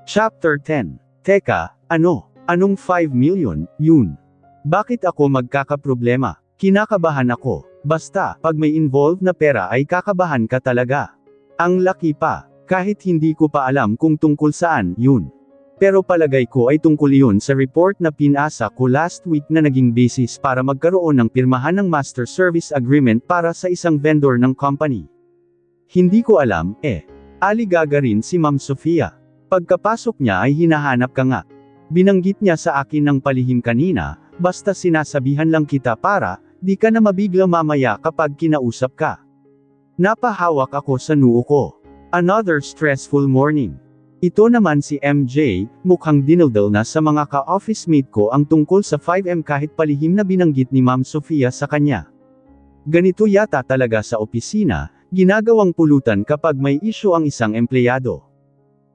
Chapter 10. Teka, ano? Anong 5 million, yun? Bakit ako magkakaproblema? Kinakabahan ako. Basta, pag may involved na pera ay kakabahan ka talaga. Ang laki pa, kahit hindi ko pa alam kung tungkol saan, yun. Pero palagay ko ay tungkol yun sa report na pinasa ko last week na naging basis para magkaroon ng pirmahan ng Master Service Agreement para sa isang vendor ng company. Hindi ko alam, aligaga rin si Ma'am Sofia. Pagkapasok niya ay hinahanap ka nga. Binanggit niya sa akin ng palihim kanina, basta sinasabihan lang kita para, di ka na mabigla mamaya kapag kinausap ka. Napahawak ako sa noo ko. Another stressful morning. Ito naman si MJ, mukhang dinaldal na sa mga ka-office mate ko ang tungkol sa 5M kahit palihim na binanggit ni Ma'am Sofia sa kanya. Ganito yata talaga sa opisina, ginagawang pulutan kapag may issue ang isang empleyado.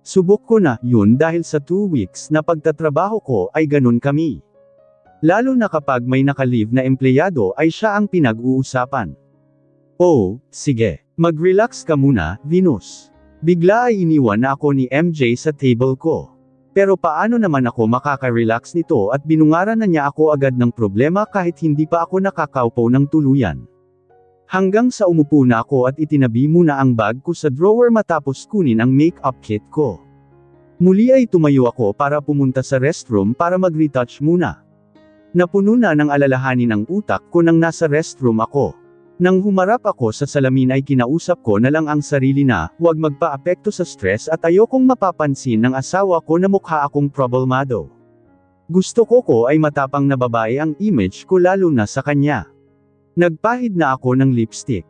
Subok ko na, yun dahil sa 2 weeks na pagtatrabaho ko ay ganun kami. Lalo na kapag may naka-leave na empleyado ay siya ang pinag-uusapan. Oh, sige, mag-relax ka muna, Venus. Bigla ay iniwan na ako ni MJ sa table ko. Pero paano naman ako makaka-relax nito at binungaran na niya ako agad ng problema kahit hindi pa ako nakakaupo ng tuluyan. Hanggang sa umupo na ako at itinabi muna ang bag ko sa drawer matapos kunin ang makeup kit ko. Muli ay tumayo ako para pumunta sa restroom para mag-retouch muna. Napuno na ng alalahanin ang utak ko nang nasa restroom ako. Nang humarap ako sa salamin ay kinausap ko na lang ang sarili na, huwag magpa-apekto sa stress at ayokong mapapansin ng asawa ko na mukha akong problemado. Gusto ko ay matapang na babae ang image ko lalo na sa kanya. Nagpahid na ako ng lipstick.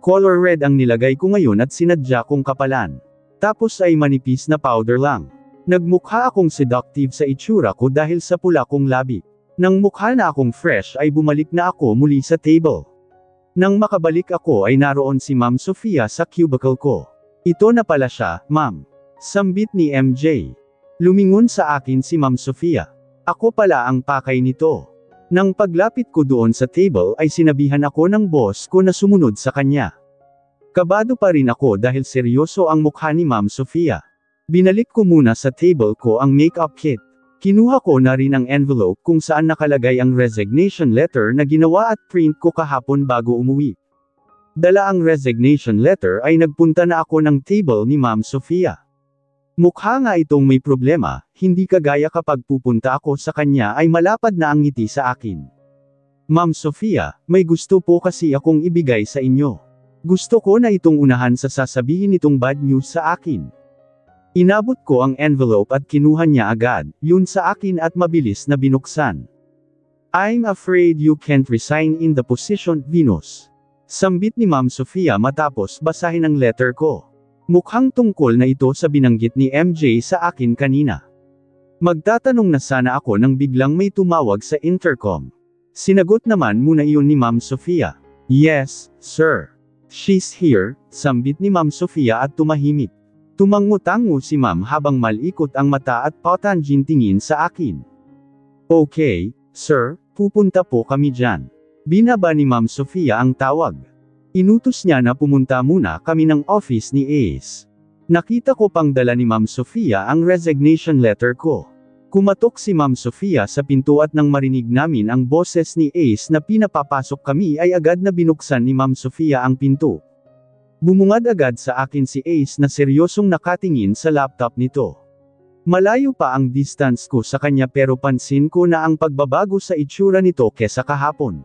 Color red ang nilagay ko ngayon at sinadya kong kapalan. Tapos ay manipis na powder lang. Nagmukha akong seductive sa itsura ko dahil sa pula kong labi. Nang mukha na akong fresh ay bumalik na ako muli sa table. Nang makabalik ako ay naroon si Ma'am Sofia sa cubicle ko. Ito na pala siya, ma'am. Sambit ni MJ. Lumingon sa akin si Ma'am Sofia. Ako pala ang pakay nito. Nang paglapit ko doon sa table ay sinabihan ako ng boss ko na sumunod sa kanya. Kabado pa rin ako dahil seryoso ang mukha ni Ma'am Sofia. Binalik ko muna sa table ko ang makeup kit. Kinuha ko na rin ang envelope kung saan nakalagay ang resignation letter na ginawa at print ko kahapon bago umuwi. Dala ang resignation letter ay nagpunta na ako ng table ni Ma'am Sofia. Mukha nga itong may problema, hindi kagaya kapag pupunta ako sa kanya ay malapad na ang ngiti sa akin. Ma'am Sofia, may gusto po kasi akong ibigay sa inyo. Gusto ko na itong unahan sa sasabihin nitong bad news sa akin. Inabot ko ang envelope at kinuha niya agad, yun sa akin at mabilis na binuksan. I'm afraid you can't resign in the position, Venus. Sambit ni Ma'am Sofia matapos basahin ang letter ko. Mukhang tungkol na ito sa binanggit ni MJ sa akin kanina. Magtatanong na sana ako nang biglang may tumawag sa intercom. Sinagot naman muna iyon ni Ma'am Sofia. Yes, sir. She's here, sambit ni Ma'am Sofia at tumahimik. Tumango-tango si Ma'am habang malikot ang mata at patanjin tingin sa akin. Okay, sir, pupunta po kami dyan. Binaba ni Ma'am Sofia ang tawag. Inutos niya na pumunta muna kami ng office ni Ace. Nakita ko pang dala ni Ma'am Sofia ang resignation letter ko. Kumatok si Ma'am Sofia sa pinto at nang marinig namin ang boses ni Ace na pinapapasok kami ay agad na binuksan ni Ma'am Sofia ang pinto. Bumungad agad sa akin si Ace na seryosong nakatingin sa laptop nito. Malayo pa ang distance ko sa kanya pero pansin ko na ang pagbabago sa itsura nito kesa kahapon.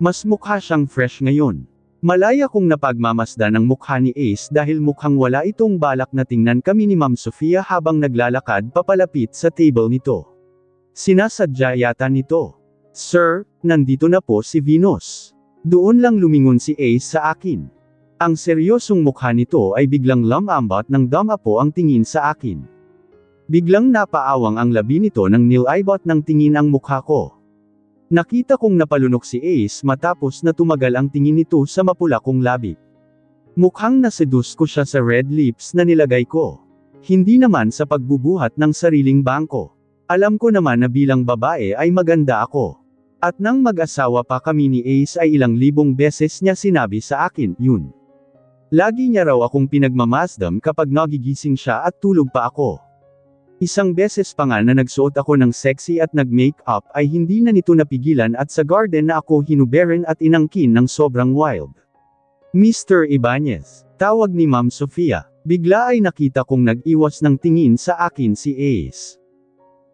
Mas mukha siyang fresh ngayon. Malaya kong napagmamasdan ang mukha ni Ace dahil mukhang wala itong balak na tingnan kami ni Ma'am Sofia habang naglalakad papalapit sa table nito. Sinasadya yata nito. Sir, nandito na po si Venus. Doon lang lumingon si Ace sa akin. Ang seryosong mukha nito ay biglang lamambat ng damapo ang tingin sa akin. Biglang napaawang ang labi nito nang nilaybot ng tingin ang mukha ko. Nakita kong napalunok si Ace matapos na tumagal ang tingin nito sa mapula kong labi. Mukhang nasedus ko siya sa red lips na nilagay ko. Hindi naman sa pagbubuhat ng sariling bangko. Alam ko naman na bilang babae ay maganda ako. At nang mag-asawa pa kami ni Ace ay ilang libong beses niya sinabi sa akin, yun. Lagi niya raw akong pinagmamasdam kapag nagigising siya at tulog pa ako. Isang beses pa nga na nagsuot ako ng sexy at nag-make-up ay hindi na nito napigilan at sa garden na ako hinuberan at inangkin ng sobrang wild. Mr. Ibanez, tawag ni Ma'am Sofia. Bigla ay nakita kong nag-iwas ng tingin sa akin si Ace.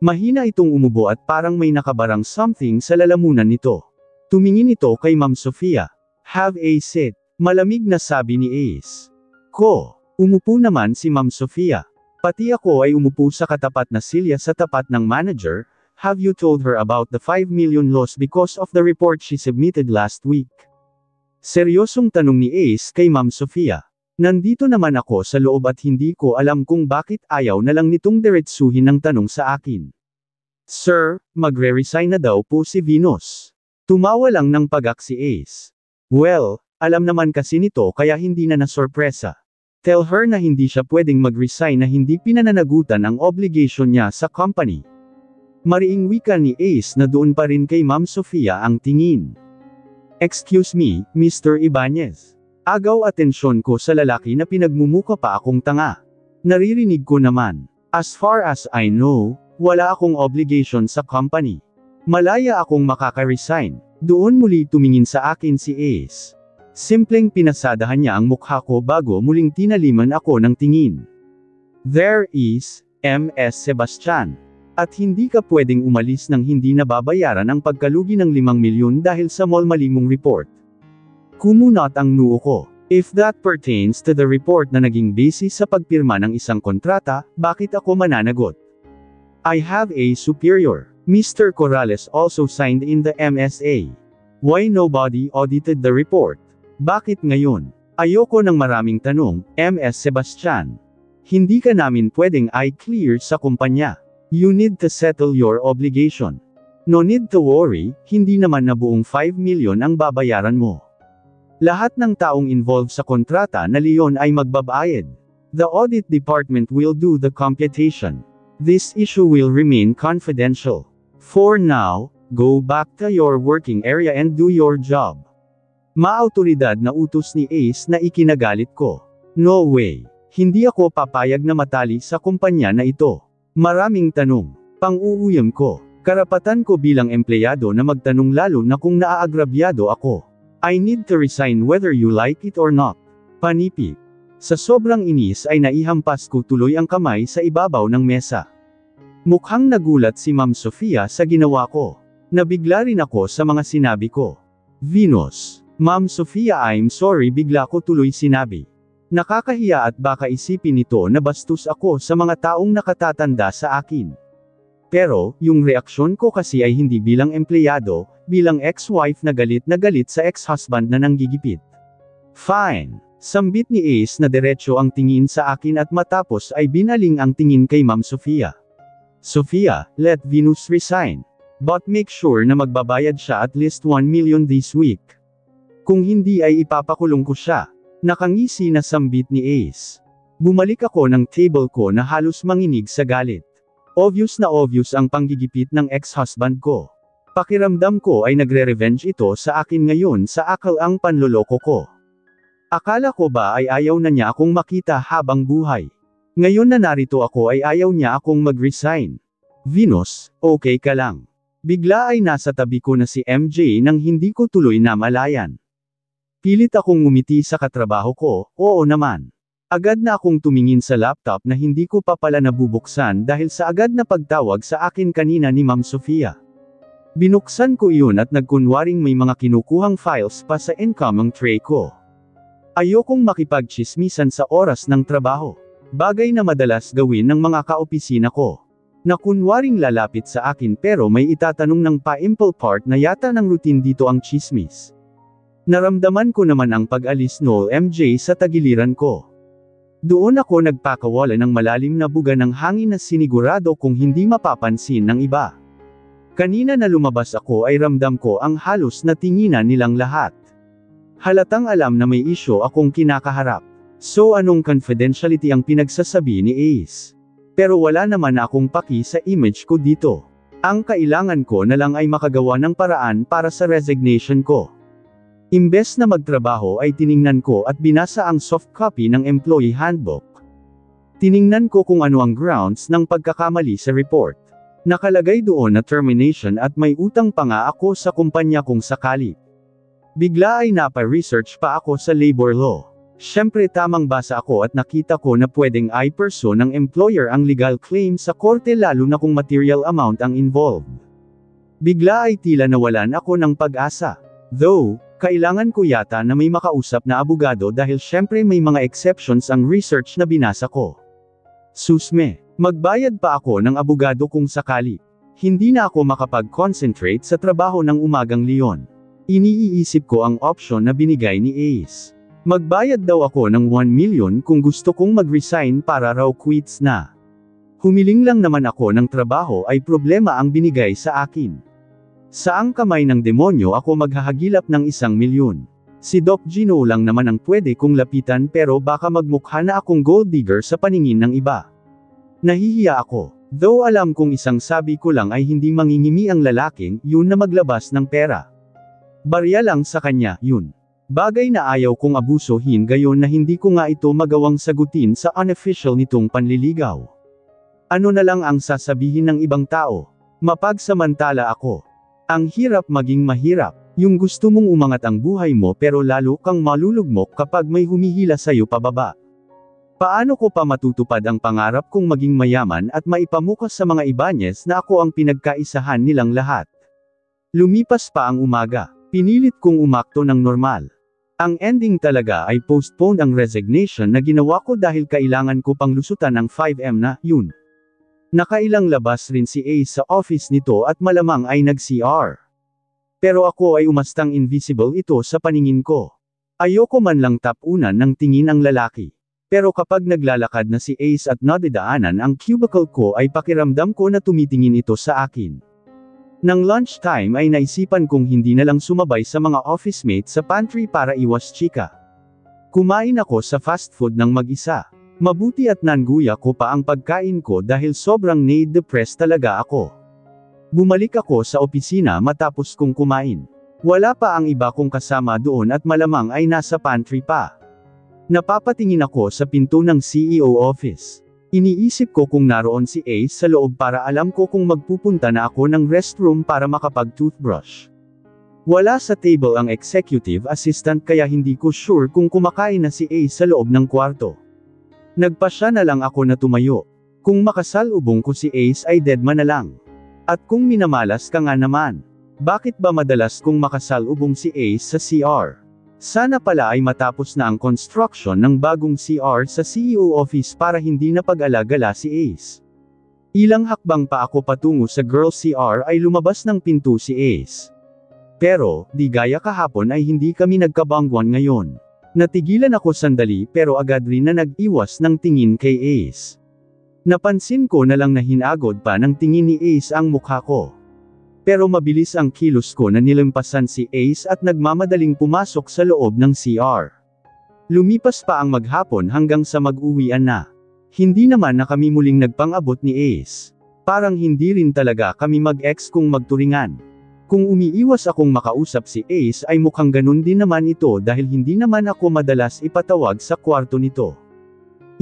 Mahina itong umubo at parang may nakabarang something sa lalamunan nito. Tumingin ito kay Ma'am Sofia. Have a seat. Malamig na sabi ni Ace. Umupo naman si Ma'am Sofia. Pati ako ay umupo sa katapat na silya sa tapat ng manager. Have you told her about the 5 million loss because of the report she submitted last week? Seryosong tanong ni Ace kay Ma'am Sofia. Nandito naman ako sa loob at hindi ko alam kung bakit ayaw na lang nitong diretsuhin ng tanong sa akin. Sir, magre-resign na daw po si Venus. Tumawa lang ng pagak si Ace. Well, alam naman kasi nito kaya hindi na nasorpresa. Tell her na hindi siya pwedeng mag-resign na hindi pinananagutan ang obligation niya sa company. Mariing wika ni Ace na doon pa rin kay Ma'am Sofia ang tingin. Excuse me, Mr. Ibanez. Agaw atensyon ko sa lalaki na pinagmumuka pa akong tanga. Naririnig ko naman. As far as I know, wala akong obligation sa company. Malaya akong makaka-resign. Doon muli tumingin sa akin si Ace. Simpleng pinasadahan niya ang mukha ko bago muling tinaliman ako ng tingin. There is, M.S. Sebastian. At hindi ka pwedeng umalis nang hindi nababayaran ang pagkalugi ng 5 milyon dahil sa malimong report. Kumunat ang noo ko. If that pertains to the report na naging basis sa pagpirma ng isang kontrata, bakit ako mananagot? I have a superior. Mr. Corrales also signed in the MSA. Why nobody audited the report? Bakit ngayon? Ayoko ng maraming tanong, M.S. Sebastian. Hindi ka namin pwedeng i-clear sa kumpanya. You need to settle your obligation. No need to worry, hindi naman na buong 5 million ang babayaran mo. Lahat ng taong involved sa kontrata na leon ay magbabayad. The audit department will do the computation. This issue will remain confidential. For now, go back to your working area and do your job. Maautoridad na utos ni Ace na ikinagalit ko. No way. Hindi ako papayag na matali sa kumpanya na ito. Maraming tanong. Pang-uuyam ko. Karapatan ko bilang empleyado na magtanong lalo na kung naaagrabyado ako. I need to resign whether you like it or not. Panipik. Sa sobrang inis ay naihampas ko tuloy ang kamay sa ibabaw ng mesa. Mukhang nagulat si Ma'am Sofia sa ginawa ko. Nabigla rin ako sa mga sinabi ko. Venus. Ma'am Sofia, I'm sorry, bigla ko tuloy sinabi. Nakakahiya at baka isipin nito na bastos ako sa mga taong nakatatanda sa akin. Pero, yung reaksyon ko kasi ay hindi bilang empleyado, bilang ex-wife na galit sa ex-husband na nanggigipit. Fine. Sambit ni Ace na diretso ang tingin sa akin at matapos ay binaling ang tingin kay Ma'am Sofia. Sofia, let Venus resign. But make sure na magbabayad siya at least 1 million this week. Kung hindi ay ipapakulong ko siya. Nakangisi na sambit ni Ace. Bumalik ako ng table ko na halos manginig sa galit. Obvious na obvious ang panggigipit ng ex-husband ko. Pakiramdam ko ay nagre-revenge ito sa akin ngayon sa akal ang panloloko ko. Akala ko ba ay ayaw na niya akong makita habang buhay. Ngayon na narito ako ay ayaw niya akong mag-resign. Venus, okay ka lang. Bigla ay nasa tabi ko na si MJ nang hindi ko tuloy na malayan. Pilit akong ngumiti sa katrabaho ko, oo naman. Agad na akong tumingin sa laptop na hindi ko pa pala nabubuksan dahil sa agad na pagtawag sa akin kanina ni Ma'am Sofia. Binuksan ko iyon at nagkunwaring may mga kinukuhang files pa sa incoming tray ko. Ayokong makipagchismisan sa oras ng trabaho. Bagay na madalas gawin ng mga kaopisina ko. Na kunwaring lalapit sa akin pero may itatanong ng pa-imple part na yata ng routine dito ang chismis. Naramdaman ko naman ang pag-alis no MJ sa tagiliran ko. Doon ako nagpakawala ng malalim na buga ng hangin na sinigurado kung hindi mapapansin ng iba. Kanina na lumabas ako ay ramdam ko ang halos na tinginan nilang lahat. Halatang alam na may isyo akong kinakaharap. So anong confidentiality ang pinagsasabi ni Ace? Pero wala naman akong paki sa image ko dito. Ang kailangan ko na lang ay makagawa ng paraan para sa resignation ko. Imbes na magtrabaho ay tiningnan ko at binasa ang soft copy ng employee handbook. Tiningnan ko kung ano ang grounds ng pagkakamali sa report. Nakalagay doon na termination at may utang pa nga ako sa kumpanya kung sakali. Bigla ay napa-research pa ako sa labor law. Siyempre tamang basa ako at nakita ko na pwedeng i-pursue ng employer ang legal claim sa korte lalo na kung material amount ang involved. Bigla ay tila nawalan ako ng pag-asa. Though, kailangan ko yata na may makausap na abogado dahil siyempre may mga exceptions ang research na binasa ko. Susme, magbayad pa ako ng abogado kung sakali. Hindi na ako makapag-concentrate sa trabaho ng umagang Leon. Iniisip ko ang option na binigay ni Ace. Magbayad daw ako ng 1 million kung gusto kong mag-resign para raw quits na. Humiling lang naman ako ng trabaho ay problema ang binigay sa akin. Saang kamay ng demonyo ako maghahagilap ng 1 milyon? Si Doc Gino lang naman ang pwede kong lapitan pero baka magmukha na akong gold digger sa paningin ng iba. Nahihiya ako. Though alam kong isang sabi ko lang ay hindi mangingimi ang lalaking yun na maglabas ng pera. Barya lang sa kanya, yun. Bagay na ayaw kong abusuhin gayon na hindi ko nga ito magawang sagutin sa unofficial nitong panliligaw. Ano na lang ang sasabihin ng ibang tao? Mapagsamantala ako. Ang hirap maging mahirap. Yung gusto mong umangat ang buhay mo pero lalo kang malulugmok kapag may humihila sa'yo pababa. Paano ko pa matutupad ang pangarap kong maging mayaman at maipamukas sa mga Ibanez na ako ang pinagkaisahan nilang lahat? Lumipas pa ang umaga. Pinilit kong umakto ng normal. Ang ending talaga ay postponed ang resignation na ginawa ko dahil kailangan ko pang lusutan ang 5M na, yun. Nakailang labas rin si Ace sa office nito at malamang ay nag-CR. Pero ako ay umastang invisible ito sa paningin ko. Ayoko man lang tapunan ng tingin ang lalaki. Pero kapag naglalakad na si Ace at nadidaanan ang cubicle ko ay pakiramdam ko na tumitingin ito sa akin. Nang lunchtime ay naisipan kong hindi na lang sumabay sa mga office mates sa pantry para iwas chika. Kumain ako sa fast food ng mag-isa. Mabuti at nanguya ko pa ang pagkain ko dahil sobrang depressed talaga ako. Bumalik ako sa opisina matapos kong kumain. Wala pa ang iba kong kasama doon at malamang ay nasa pantry pa. Napapatingin ako sa pinto ng CEO office. Iniisip ko kung naroon si Ace sa loob para alam ko kung magpupunta na ako ng restroom para makapag-toothbrush. Wala sa table ang executive assistant kaya hindi ko sure kung kumakain na si Ace sa loob ng kwarto. Nagpasya na lang ako na tumayo. Kung makasalubong ko si Ace ay deadman na lang. At kung minamalas ka nga naman, bakit ba madalas kong makasalubong si Ace sa CR? Sana pala ay matapos na ang construction ng bagong CR sa CEO office para hindi na pag-alagala si Ace. Ilang hakbang pa ako patungo sa girl CR ay lumabas ng pinto si Ace. Pero, di gaya kahapon ay hindi kami nagkabangguan ngayon. Natigilan ako sandali pero agad rin na nag-iwas ng tingin kay Ace. Napansin ko na lang na hinagod pa ng tingin ni Ace ang mukha ko. Pero mabilis ang kilos ko na nilampasan si Ace at nagmamadaling pumasok sa loob ng CR. Lumipas pa ang maghapon hanggang sa mag-uwian na. Hindi naman na kami muling nagpang-abot ni Ace. Parang hindi rin talaga kami mag-ex kung magturingan. Kung umiiwas akong makausap si Ace ay mukhang ganun din naman ito dahil hindi naman ako madalas ipatawag sa kwarto nito.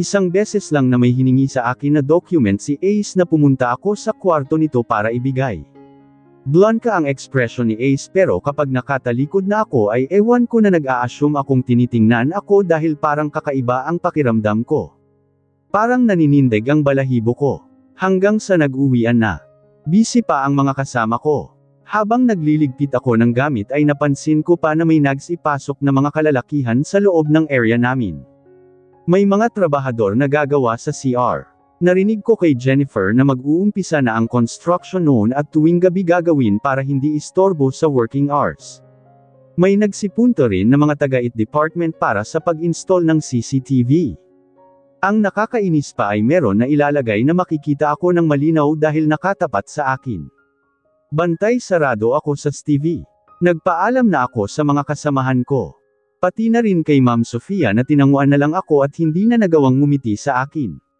Isang beses lang na may hiningi sa akin na document si Ace na pumunta ako sa kwarto nito para ibigay. Blanca ang ekspresyon ni Ace pero kapag nakatalikod na ako ay ewan ko na nag-a-assume akong tinitingnan ako dahil parang kakaiba ang pakiramdam ko. Parang naninindig ang balahibo ko. Hanggang sa nag-uwian na. Busy pa ang mga kasama ko. Habang nagliligpit ako ng gamit ay napansin ko pa na may nagsipasok na mga kalalakihan sa loob ng area namin. May mga trabahador na gagawa sa CR. Narinig ko kay Jennifer na mag-uumpisa na ang construction noon at tuwing gabi gagawin para hindi istorbo sa working hours. May nagsipunto rin na mga taga-IT department para sa pag-install ng CCTV. Ang nakakainis pa ay meron na ilalagay na makikita ako ng malinaw dahil nakatapat sa akin. Bantay sarado ako sa TV. Nagpaalam na ako sa mga kasamahan ko. Pati na rin kay Ma'am Sofia na tinanguan na lang ako at hindi na nagawang ngumiti sa akin.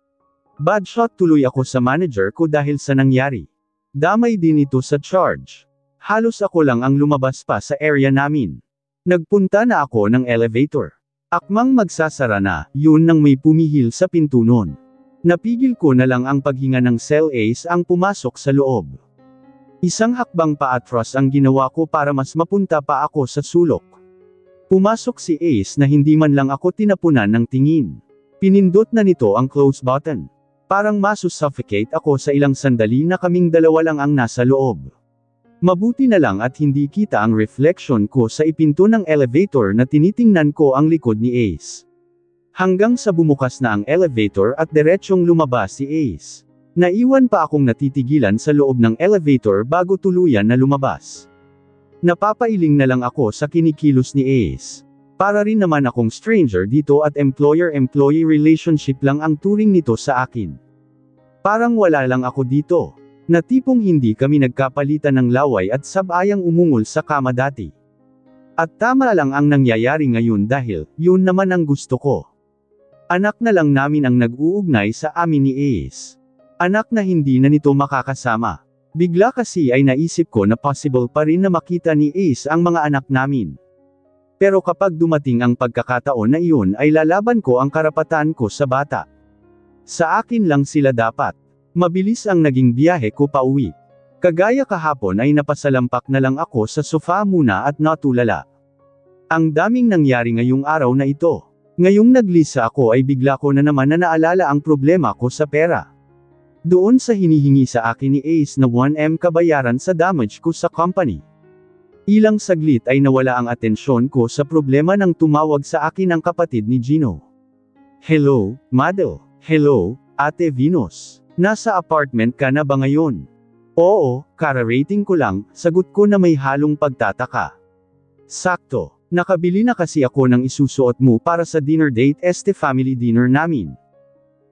Bad shot tuloy ako sa manager ko dahil sa nangyari. Damay din ito sa charge. Halos ako lang ang lumabas pa sa area namin. Nagpunta na ako ng elevator. Akmang magsasara na, yun nang may pumihil sa pinto nun. Napigil ko na lang ang paghinga ng cell Ace ang pumasok sa loob. Isang hakbang paatras ang ginawa ko para mas mapunta pa ako sa sulok. Pumasok si Ace na hindi man lang ako tinapunan ng tingin. Pinindot na nito ang close button. Parang masusuffocate ako sa ilang sandali na kaming dalawa lang ang nasa loob. Mabuti na lang at hindi kita ang reflection ko sa ipinto ng elevator na tinitingnan ko ang likod ni Ace. Hanggang sa bumukas na ang elevator at diretsyong lumabas si Ace. Naiwan pa akong natitigilan sa loob ng elevator bago tuluyan na lumabas. Napapailing na lang ako sa kinikilos ni Ace. Para rin naman akong stranger dito at employer-employee relationship lang ang turing nito sa akin. Parang wala lang ako dito. Na tipong hindi kami nagkapalitan ng laway at sabayang umungol sa kama dati. At tama lang ang nangyayari ngayon dahil, yun naman ang gusto ko. Anak na lang namin ang nag-uugnay sa amin ni Ace. Anak na hindi na nito makakasama. Bigla kasi ay naisip ko na possible pa rin na makita ni Ace ang mga anak namin. Pero kapag dumating ang pagkakataon na iyon ay lalaban ko ang karapatan ko sa bata. Sa akin lang sila dapat. Mabilis ang naging biyahe ko pauwi. Kagaya kahapon ay napasalampak na lang ako sa sofa muna at natulala. Ang daming nangyari ngayong araw na ito. Ngayong naglisa ako ay bigla ko na naman na naalala ang problema ko sa pera. Doon sa hinihingi sa akin ni Ace na 1M kabayaran sa damage ko sa company. Ilang saglit ay nawala ang atensyon ko sa problema nang tumawag sa akin ang kapatid ni Gino. Hello, Madel. Hello, Ate Venus. Nasa apartment ka na ba ngayon? Oo, kara-rating ko lang, sagot ko na may halong pagtataka. Sakto, nakabili na kasi ako ng isusuot mo para sa dinner date family dinner namin.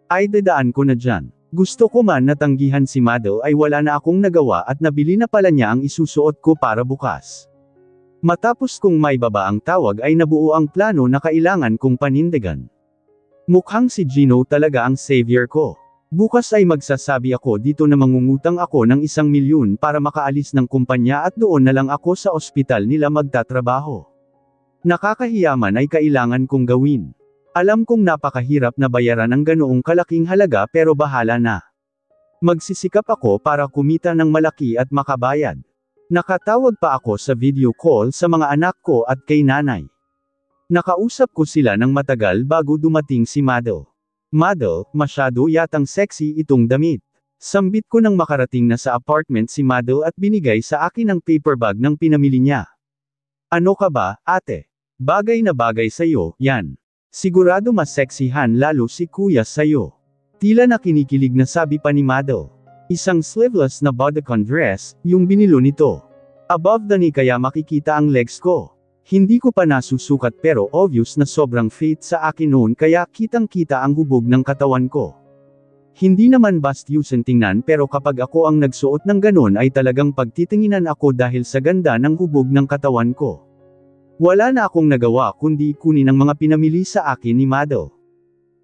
Ay dadaan ko na dyan. Gusto ko man natanggihan si Madel ay wala na akong nagawa at nabili na pala niya ang isusuot ko para bukas. Matapos kong may baba ang tawag ay nabuo ang plano na kailangan kong panindigan. Mukhang si Gino talaga ang savior ko. Bukas ay magsasabi ako dito na mangungutang ako ng 1 milyon para makaalis ng kumpanya at doon na lang ako sa ospital nila magtatrabaho. Nakakahiyaman ay kailangan kong gawin. Alam kong napakahirap na bayaran ang ganoong kalaking halaga pero bahala na. Magsisikap ako para kumita ng malaki at makabayad. Nakatawag pa ako sa video call sa mga anak ko at kay nanay. Nakausap ko sila ng matagal bago dumating si Madel. Madel, masyado yatang sexy itong damit. Sambit ko nang makarating na sa apartment si Madel at binigay sa akin ang paper bag ng pinamili niya. Ano ka ba, ate? Bagay na bagay sa'yo, yan. Sigurado mas sexihan lalo si kuya sa'yo. Tila na kinikilig na sabi pa ni Madel. Isang sleeveless na bodycon dress, yung binilo nito. Above the knee kaya makikita ang legs ko. Hindi ko pa nasusukat pero obvious na sobrang fit sa akin noon kaya kitang-kita ang hubog ng katawan ko. Hindi naman bastyusan tingnan pero kapag ako ang nagsuot ng ganon ay talagang pagtitinginan ako dahil sa ganda ng hubog ng katawan ko. Wala na akong nagawa kundi kunin ang mga pinamili sa akin ni Madel.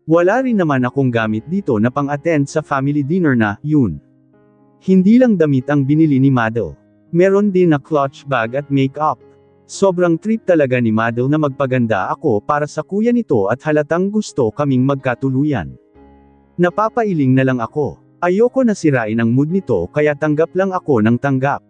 Wala rin naman akong gamit dito na pang-attend sa family dinner na, yun. Hindi lang damit ang binili ni Madel. Meron din na clutch bag at makeup. Sobrang trip talaga ni Madel na magpaganda ako para sa kuya nito at halatang gusto kaming magkatuluyan. Napapailing na lang ako. Ayoko na sirain ang mood nito kaya tanggap lang ako ng tanggap.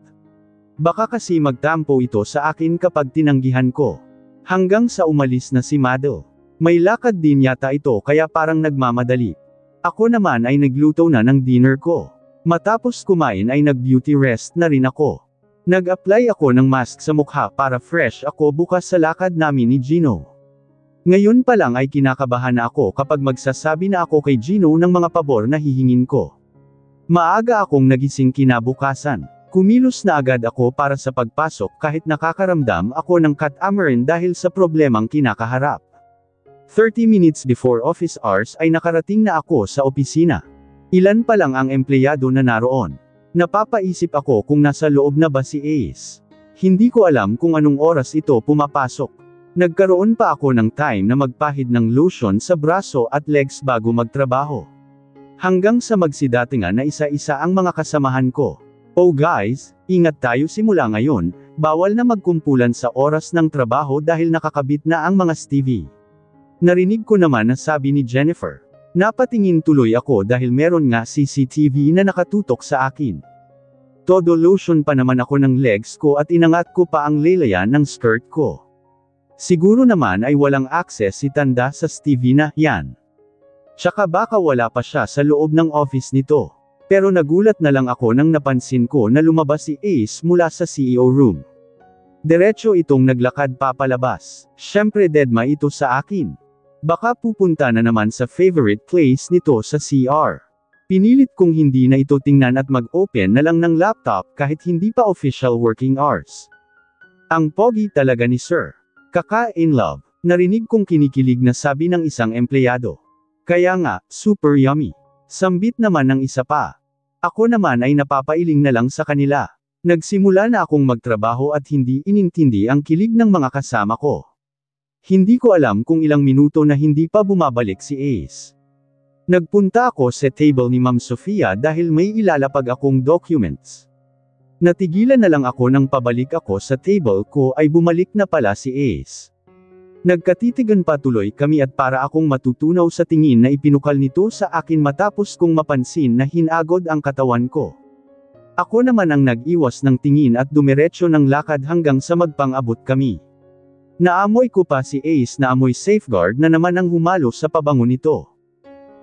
Baka kasi magtampo ito sa akin kapag tinanggihan ko. Hanggang sa umalis na si Madel. May lakad din yata ito kaya parang nagmamadali. Ako naman ay nagluto na ng dinner ko. Matapos kumain ay nag-beauty rest na rin ako. Nag-apply ako ng mask sa mukha para fresh ako bukas sa lakad namin ni Gino. Ngayon pa lang ay kinakabahan na ako kapag magsasabi na ako kay Gino ng mga pabor na hihingin ko. Maaga akong nagising kinabukasan. Kumilos na agad ako para sa pagpasok kahit nakakaramdam ako ng catamaran dahil sa problemang kinakaharap. 30 minutes before office hours ay nakarating na ako sa opisina. Ilan pa lang ang empleyado na naroon. Napapaisip ako kung nasa loob na ba si Ace. Hindi ko alam kung anong oras ito pumapasok. Nagkaroon pa ako ng time na magpahid ng lotion sa braso at legs bago magtrabaho. Hanggang sa magsidatingan na isa-isa ang mga kasamahan ko. Oh guys, ingat tayo simula ngayon, bawal na magkumpulan sa oras ng trabaho dahil nakakabit na ang mga Stevie. Narinig ko naman na sabi ni Jennifer. Napatingin tuloy ako dahil meron nga CCTV na nakatutok sa akin. Todo lotion pa naman ako ng legs ko at inangat ko pa ang laylayan ng skirt ko. Siguro naman ay walang access si Tanda sa TV na yan. Tsaka baka wala pa siya sa loob ng office nito. Pero nagulat na lang ako nang napansin ko na lumabas si Ace mula sa CEO room. Diretso itong naglakad papalabas. Syempre dedma ito sa akin. Baka pupunta na naman sa favorite place nito sa CR. Pinilit kong hindi na ito tingnan at mag-open na lang ng laptop kahit hindi pa official working hours. Ang pogi talaga ni Sir. Kaka-in love. Narinig kong kinikilig na sabi ng isang empleyado. Kaya nga, super yummy. Sambit naman ng isa pa. Ako naman ay napapailing na lang sa kanila. Nagsimula na akong magtrabaho at hindi inintindi ang kilig ng mga kasama ko. Hindi ko alam kung ilang minuto na hindi pa bumabalik si Ace. Nagpunta ako sa table ni Ma'am Sofia dahil may ilalapag akong documents. Natigilan na lang ako nang pabalik ako sa table ko ay bumalik na pala si Ace. Nagkatitigan pa tuloy kami at para akong matutunaw sa tingin na ipinukal nito sa akin matapos kong mapansin na hinagod ang katawan ko. Ako naman ang nag-iwas ng tingin at dumiretso ng lakad hanggang sa magpang-abot kami. Naamoy ko pa si Ace na amoy safeguard na naman ang humalo sa pabango nito.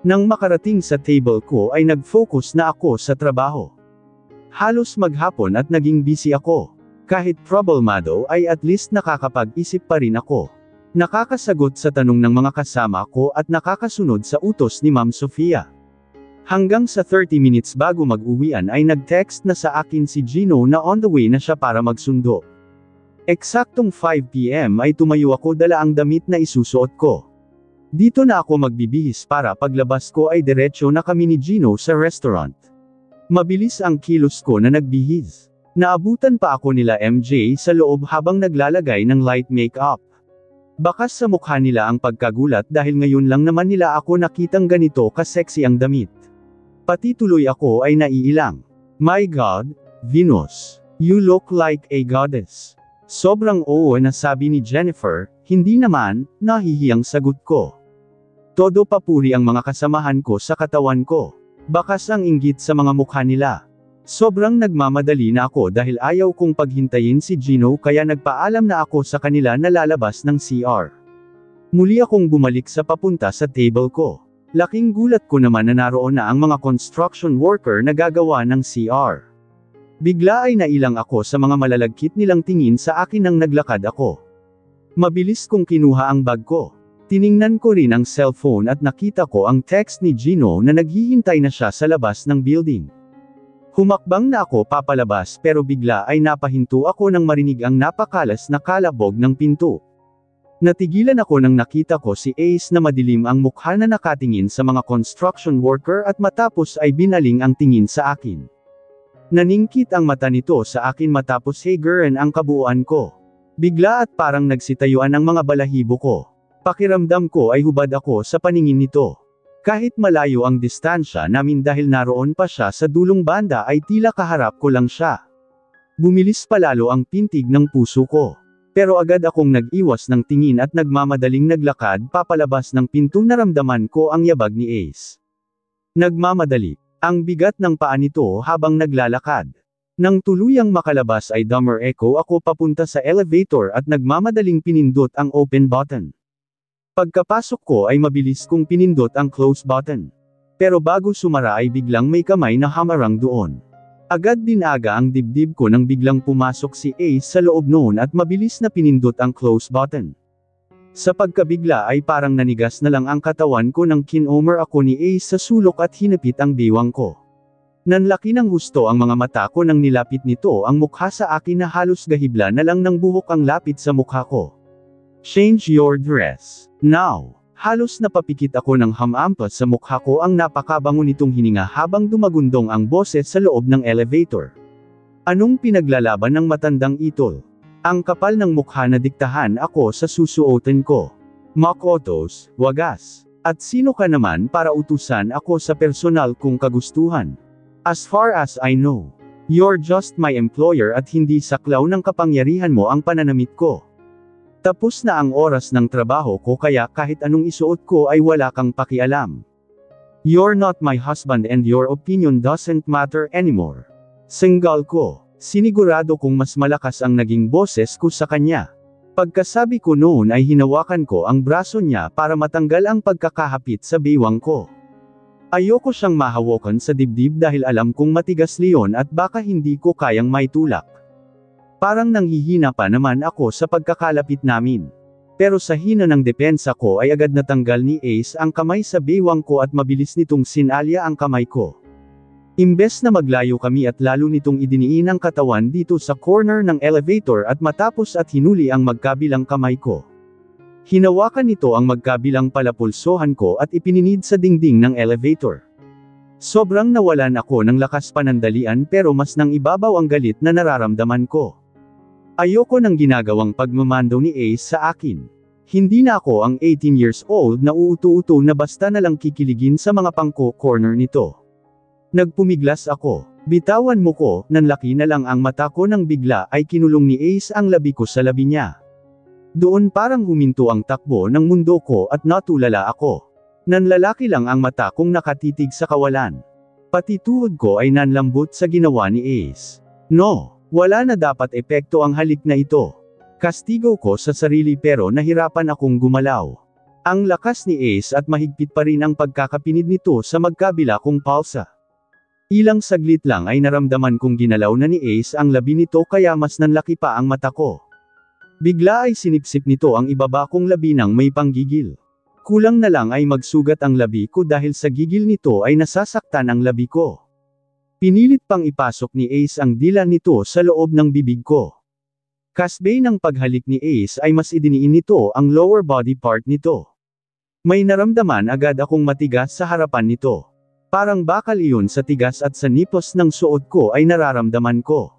Nang makarating sa table ko ay nag-focus na ako sa trabaho. Halos maghapon at naging busy ako. Kahit problemado ay at least nakakapag-isip pa rin ako. Nakakasagot sa tanong ng mga kasama ko at nakakasunod sa utos ni Ma'am Sofia. Hanggang sa 30 minutes bago mag-uwian ay nag-text na sa akin si Gino na on the way na siya para magsundo. Eksaktong 5 PM ay tumayo ako dala ang damit na isusuot ko. Dito na ako magbibihis para paglabas ko ay diretsyo na kami ni Gino sa restaurant. Mabilis ang kilos ko na nagbihis. Naabutan pa ako nila MJ sa loob habang naglalagay ng light makeup. Bakas sa mukha nila ang pagkagulat dahil ngayon lang naman nila ako nakitang ganito ka-sexy ang damit. Pati tuloy ako ay naiilang. My God, Venus, you look like a goddess. Sobrang oo na sabi ni Jennifer, hindi naman, nahihiyang sagot ko. Todo papuri ang mga kasamahan ko sa katawan ko. Bakas ang inggit sa mga mukha nila. Sobrang nagmamadali na ako dahil ayaw kong paghintayin si Gino kaya nagpaalam na ako sa kanila na lalabas ng CR. Muli akong bumalik sa papunta sa table ko. Laking gulat ko naman na naroon na ang mga construction worker na gagawa ng CR. Bigla ay nailang ako sa mga malalagkit nilang tingin sa akin nang naglakad ako. Mabilis kong kinuha ang bag ko. Tiningnan ko rin ang cellphone at nakita ko ang text ni Gino na naghihintay na siya sa labas ng building. Humakbang na ako papalabas pero bigla ay napahinto ako nang marinig ang napakalas na kalabog ng pinto. Natigilan ako nang nakita ko si Ace na madilim ang mukha na nakatingin sa mga construction worker at matapos ay binaling ang tingin sa akin. Naningkit ang mata nito sa akin matapos hagerin ang kabuuan ko. Bigla at parang nagsitayuan ang mga balahibo ko. Pakiramdam ko ay hubad ako sa paningin nito. Kahit malayo ang distansya namin dahil naroon pa siya sa dulong banda ay tila kaharap ko lang siya. Bumilis palalo ang pintig ng puso ko. Pero agad akong nag-iwas ng tingin at nagmamadaling naglakad papalabas ng pinto. Naramdaman ko ang yabag ni Ace. Nagmamadali. Ang bigat ng paa nito habang naglalakad. Nang tuluyang makalabas ay dumber echo ako papunta sa elevator at nagmamadaling pinindot ang open button. Pagkapasok ko ay mabilis kong pinindot ang close button. Pero bago sumara ay biglang may kamay na hamarang doon. Agad dinaga ang dibdib ko nang biglang pumasok si Ace sa loob noon at mabilis na pinindot ang close button. Sa pagkabigla ay parang nanigas na lang ang katawan ko nang kinomer ako ni Ace sa sulok at hinapit ang bewang ko. Nanlaki ng husto ang mga mata ko nang nilapit nito ang mukha sa akin na halos gahibla na lang ng buhok ang lapit sa mukha ko. Change your dress. Now. Halos napapikit ako ng hamampas sa mukha ko ang napakabango nitong hininga habang dumagundong ang boses sa loob ng elevator. Anong pinaglalaban ng matandang itol? Ang kapal ng mukha na diktahan ako sa susuotin ko. Makotos, wagas. At sino ka naman para utusan ako sa personal kong kagustuhan? As far as I know, you're just my employer at hindi saklaw ng kapangyarihan mo ang pananamit ko. Tapos na ang oras ng trabaho ko kaya kahit anong isuot ko ay wala kang pakialam. You're not my husband and your opinion doesn't matter anymore. Single ko. Sinigurado kong mas malakas ang naging boses ko sa kanya. Pagkasabi ko noon ay hinawakan ko ang braso niya para matanggal ang pagkakahapit sa baywang ko. Ayoko siyang mahawakan sa dibdib dahil alam kong matigas leon at baka hindi ko kayang maitulak. Parang nanghihina pa naman ako sa pagkakalapit namin. Pero sa hina ng depensa ko ay agad natanggal ni Ace ang kamay sa baywang ko at mabilis nitong sinalya ang kamay ko. Imbes na maglayo kami at lalo nitong idiniin ang katawan dito sa corner ng elevator at matapos at hinuli ang magkabilang kamay ko. Hinawakan nito ang magkabilang palapulsohan ko at ipininid sa dingding ng elevator. Sobrang nawalan ako ng lakas panandalian pero mas nang ibabaw ang galit na nararamdaman ko. Ayoko ng ginagawang pagmamando ni Ace sa akin. Hindi na ako ang 18 years old na uuto-uto na basta na lang kikiligin sa mga pangko-corner nito. Nagpumiglas ako. Bitawan mo ko, nanlaki na lang ang mata ko nang bigla ay kinulong ni Ace ang labi ko sa labi niya. Doon parang huminto ang takbo ng mundo ko at natulala ako. Nanlalaki lang ang mata kong nakatitig sa kawalan. Pati tuhod ko ay nanlambot sa ginawa ni Ace. No, wala na dapat epekto ang halik na ito. Kastigo ko sa sarili pero nahirapan akong gumalaw. Ang lakas ni Ace at mahigpit pa rin ang pagkakapinid nito sa magkabila kong palsa. Ilang saglit lang ay naramdaman kong ginalaw na ni Ace ang labi nito kaya mas nanlaki pa ang mata ko. Bigla ay sinipsip nito ang ibaba kong labi ng may panggigil. Kulang na lang ay magsugat ang labi ko dahil sa gigil nito ay nasasaktan ang labi ko. Pinilit pang ipasok ni Ace ang dila nito sa loob ng bibig ko. Kasbay ng paghalik ni Ace ay mas idiniin nito ang lower body part nito. May naramdaman agad akong matigas sa harapan nito. Parang bakal iyon sa tigas at sa nipos ng suot ko ay nararamdaman ko.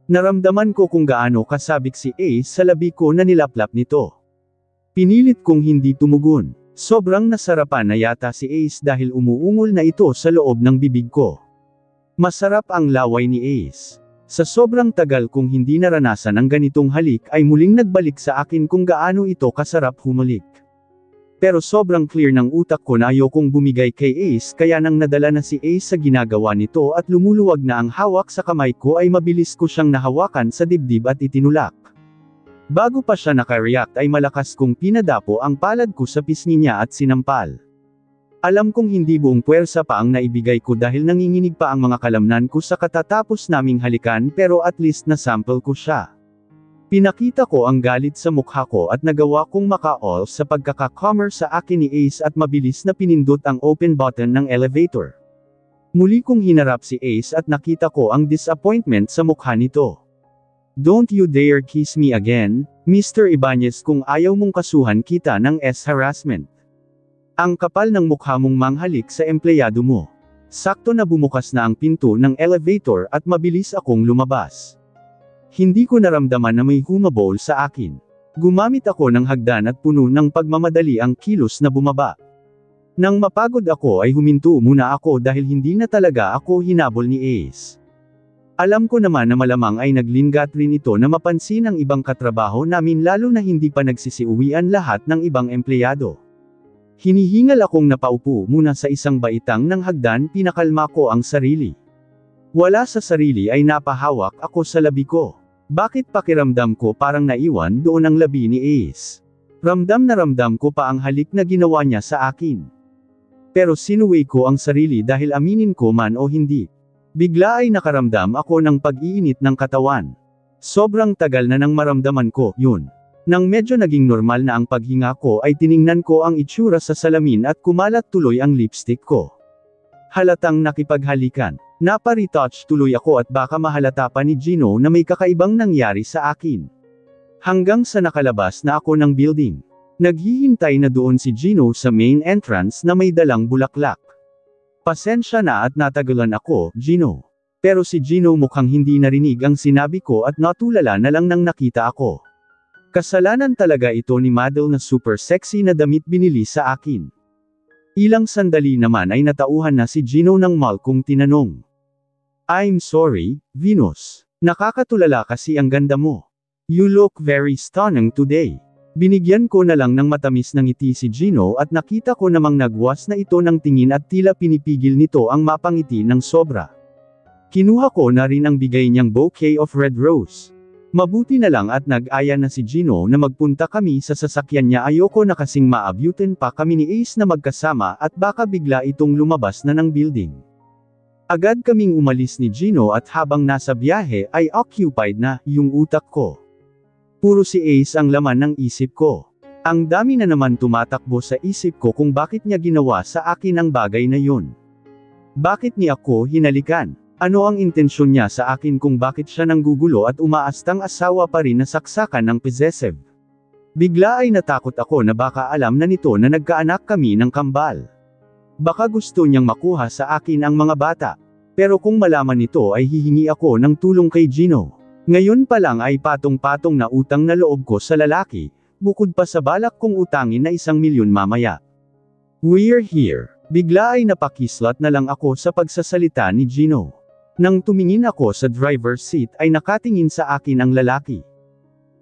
Naramdaman ko kung gaano kasabik si Ace sa labi ko na nilaplap nito. Pinilit kong hindi tumugon. Sobrang nasarapan na yata si Ace dahil umuungol na ito sa loob ng bibig ko. Masarap ang laway ni Ace. Sa sobrang tagal kong hindi naranasan ang ganitong halik ay muling nagbalik sa akin kung gaano ito kasarap humalik. Pero sobrang clear ng utak ko na ayokong bumigay kay Ace kaya nang nadala na si Ace sa ginagawa nito at lumuluwag na ang hawak sa kamay ko ay mabilis ko siyang nahawakan sa dibdib at itinulak. Bago pa siya nakareact ay malakas kong pinadapo ang palad ko sa pisngi niya at sinampal. Alam kong hindi buong puwersa pa ang naibigay ko dahil nanginginig pa ang mga kalamnan ko sa katatapos naming halikan pero at least nasample ko siya. Pinakita ko ang galit sa mukha ko at nagawa kong maka-all sa pagkakakomer sa akin ni Ace at mabilis na pinindot ang open button ng elevator. Muli kong hinarap si Ace at nakita ko ang disappointment sa mukha nito. Don't you dare kiss me again, Mr. Ibanez kung ayaw mong kasuhan kita ng harassment. Ang kapal ng mukha mong manghalik sa empleyado mo. Sakto na bumukas na ang pinto ng elevator at mabilis akong lumabas. Hindi ko naramdaman na may humabol sa akin. Gumamit ako ng hagdan at puno ng pagmamadali ang kilos na bumaba. Nang mapagod ako ay huminto muna ako dahil hindi na talaga ako hinabol ni Ace. Alam ko naman na malamang ay naglingat rin ito na mapansin ang ibang katrabaho namin lalo na hindi pa nagsisiuwian lahat ng ibang empleyado. Hinihingal akong napaupo muna sa isang baitang ng hagdan pinakalma ko ang sarili. Wala sa sarili ay napahawak ako sa labi ko. Bakit pakiramdam ko parang naiwan doon ang labi ni Ace? Ramdam na ramdam ko pa ang halik na ginawa niya sa akin. Pero sinuwi ko ang sarili dahil aminin ko man o hindi. Bigla ay nakaramdam ako ng pag-iinit ng katawan. Sobrang tagal na nang maramdaman ko yun. Nang medyo naging normal na ang paghinga ko ay tiningnan ko ang itsura sa salamin at kumalat tuloy ang lipstick ko. Halatang nakipaghalikan. Napa-retouch tuloy ako at baka mahalata pa ni Gino na may kakaibang nangyari sa akin. Hanggang sa nakalabas na ako ng building. Naghihintay na doon si Gino sa main entrance na may dalang bulaklak. Pasensya na at natagalan ako, Gino. Pero si Gino mukhang hindi narinig ang sinabi ko at natulala na lang nang nakita ako. Kasalanan talaga ito ni Madel na super sexy na damit binili sa akin. Ilang sandali naman ay natauhan na si Gino ng mal kong tinanong. I'm sorry, Venus. Nakakatulala kasi ang ganda mo. You look very stunning today. Binigyan ko na lang ng matamis na ngiti si Gino at nakita ko namang nagwas na ito ng tingin at tila pinipigil nito ang mapangiti ng sobra. Kinuha ko na rin ang bigay niyang bouquet of red rose. Mabuti na lang at nag-aya na si Gino na magpunta kami sa sasakyan niya. Ayoko na kasing maabutin pa kami ni Ace na magkasama at baka bigla itong lumabas na ng building. Agad kaming umalis ni Gino at habang nasa biyahe ay occupied na yung utak ko. Puro si Ace ang laman ng isip ko. Ang dami na naman tumatakbo sa isip ko kung bakit niya ginawa sa akin ang bagay na yun. Bakit niya ako hinalikan? Ano ang intensyon niya sa akin kung bakit siya nanggugulo at umaastang asawa pa rin na saksakan ng possessive? Bigla ay natakot ako na baka alam na nito na nagkaanak kami ng kambal. Baka gusto niyang makuha sa akin ang mga bata. Pero kung malaman nito ay hihingi ako ng tulong kay Gino. Ngayon pa lang ay patong-patong na utang na loob ko sa lalaki, bukod pa sa balak kong utangin na 1,000,000 mamaya. We're here. Bigla ay napakislat na lang ako sa pagsasalita ni Gino. Nang tumingin ako sa driver's seat ay nakatingin sa akin ang lalaki.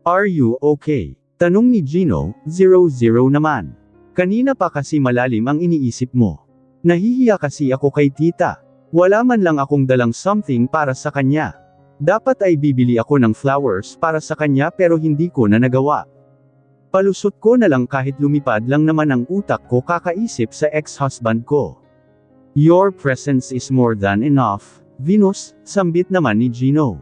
Are you okay? Tanong ni Gino. 0-0 naman. Kanina pa kasi malalim ang iniisip mo. Nahihiya kasi ako kay tita. Wala man lang akong dalang something para sa kanya. Dapat ay bibili ako ng flowers para sa kanya pero hindi ko na nagawa. Palusot ko na lang kahit lumipad lang naman ang utak ko kakaisip sa ex-husband ko. Your presence is more than enough, Venus, sambit naman ni Gino.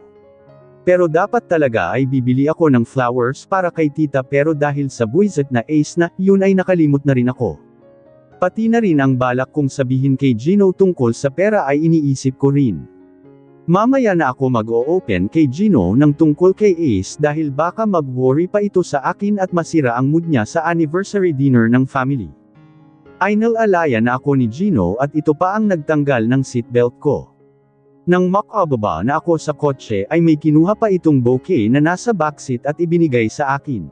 Pero dapat talaga ay bibili ako ng flowers para kay tita pero dahil sa buwisit na Ace na, yun ay nakalimot na rin ako. Pati na rin ang balak kong sabihin kay Gino tungkol sa pera ay iniisip ko rin. Mamaya na ako mag-o-open kay Gino ng tungkol kay Ace dahil baka mag-worry pa ito sa akin at masira ang mood niya sa anniversary dinner ng family. Inalalayan na ako ni Gino at ito pa ang nagtanggal ng seatbelt ko. Nang makababa na ako sa kotse ay may kinuha pa itong bouquet na nasa backseat at ibinigay sa akin.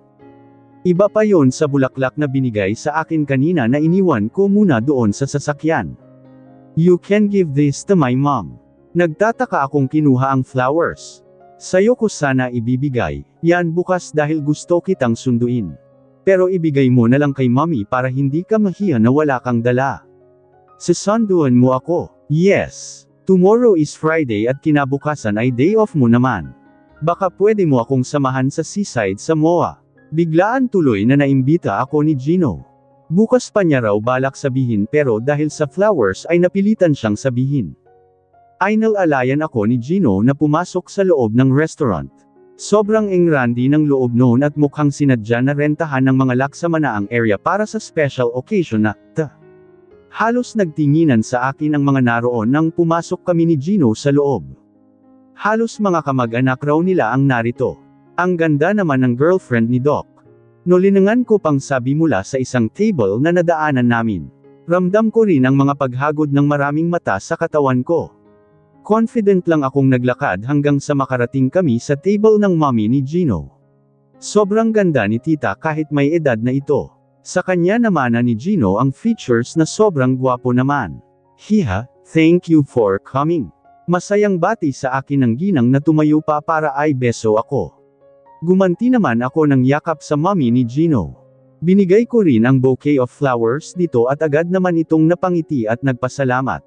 Iba pa yon sa bulaklak na binigay sa akin kanina na iniwan ko muna doon sa sasakyan. You can give this to my mom. Nagtataka akong kinuha ang flowers. Sa'yo ko sana ibibigay, yan bukas dahil gusto kitang sunduin. Pero ibigay mo na lang kay mommy para hindi ka mahiya na wala kang dala. Sasunduan mo ako. Yes. Tomorrow is Friday at kinabukasan ay day off mo naman. Baka pwede mo akong samahan sa seaside sa MOA. Biglaan tuloy na naimbita ako ni Gino. Bukas pa niya raw balak sabihin pero dahil sa flowers ay napilitan siyang sabihin. Inalalayan ako ni Gino na pumasok sa loob ng restaurant. Sobrang engrandi ng loob noon at mukhang sinadya na rentahan ng mga laksamana ang area para sa special occasion na, Halos nagtinginan sa akin ang mga naroon nang pumasok kami ni Gino sa loob. Halos mga kamag-anak raw nila ang narito. Ang ganda naman ng girlfriend ni Doc. Nolinangan ko pang sabi mula sa isang table na nadaanan namin. Ramdam ko rin ang mga paghagod ng maraming mata sa katawan ko. Confident lang akong naglakad hanggang sa makarating kami sa table ng mommy ni Gino. Sobrang ganda ni tita kahit may edad na ito. Sa kanya naman ni Gino ang features na sobrang gwapo naman. Hiha, thank you for coming. Masayang bati sa akin ng ginang na tumayo pa para ay beso ako. Gumanti naman ako ng yakap sa mommy ni Gino. Binigay ko rin ang bouquet of flowers dito at agad naman itong napangiti at nagpasalamat.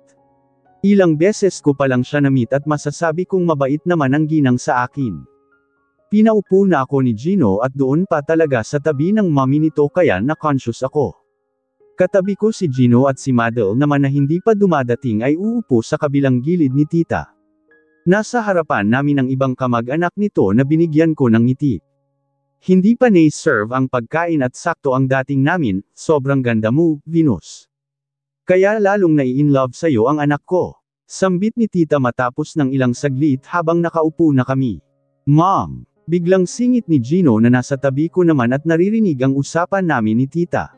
Ilang beses ko pa lang siya na-meet at masasabi kong mabait naman ang ginang sa akin. Pinaupo na ako ni Gino at doon pa talaga sa tabi ng mommy nito kaya na-conscious ako. Katabi ko si Gino at si Madel naman na hindi pa dumadating ay uupo sa kabilang gilid ni tita. Nasa harapan namin ang ibang kamag-anak nito na binigyan ko ng ngiti. Hindi pa na-serve ang pagkain at sakto ang dating namin, sobrang ganda mo, Venus. Kaya lalong nai-inlove sa'yo ang anak ko. Sambit ni tita matapos ng ilang saglit habang nakaupo na kami. Mom! Biglang singit ni Gino na nasa tabi ko naman at naririnig ang usapan namin ni tita.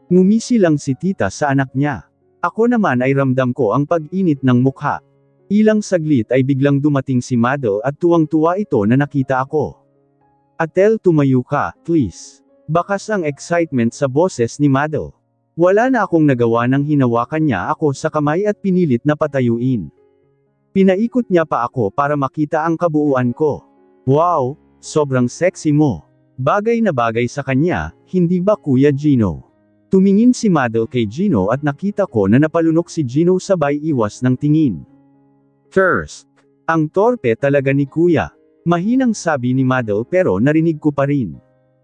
Ngumisi lang si tita sa anak niya. Ako naman ay ramdam ko ang pag-init ng mukha. Ilang saglit ay biglang dumating si Madel at tuwang-tuwa ito na nakita ako. Atel, tumayo ka, please. Bakas ang excitement sa boses ni Madel. Wala na akong nagawa nang hinawakan niya ako sa kamay at pinilit na patayuin. Pinaikot niya pa ako para makita ang kabuuan ko. Wow, sobrang sexy mo. Bagay na bagay sa kanya, hindi ba Kuya Gino? Tumingin si Madel kay Gino at nakita ko na napalunok si Gino sabay iwas ng tingin. First, ang torpe talaga ni Kuya. Mahinang sabi ni Madel pero narinig ko pa rin.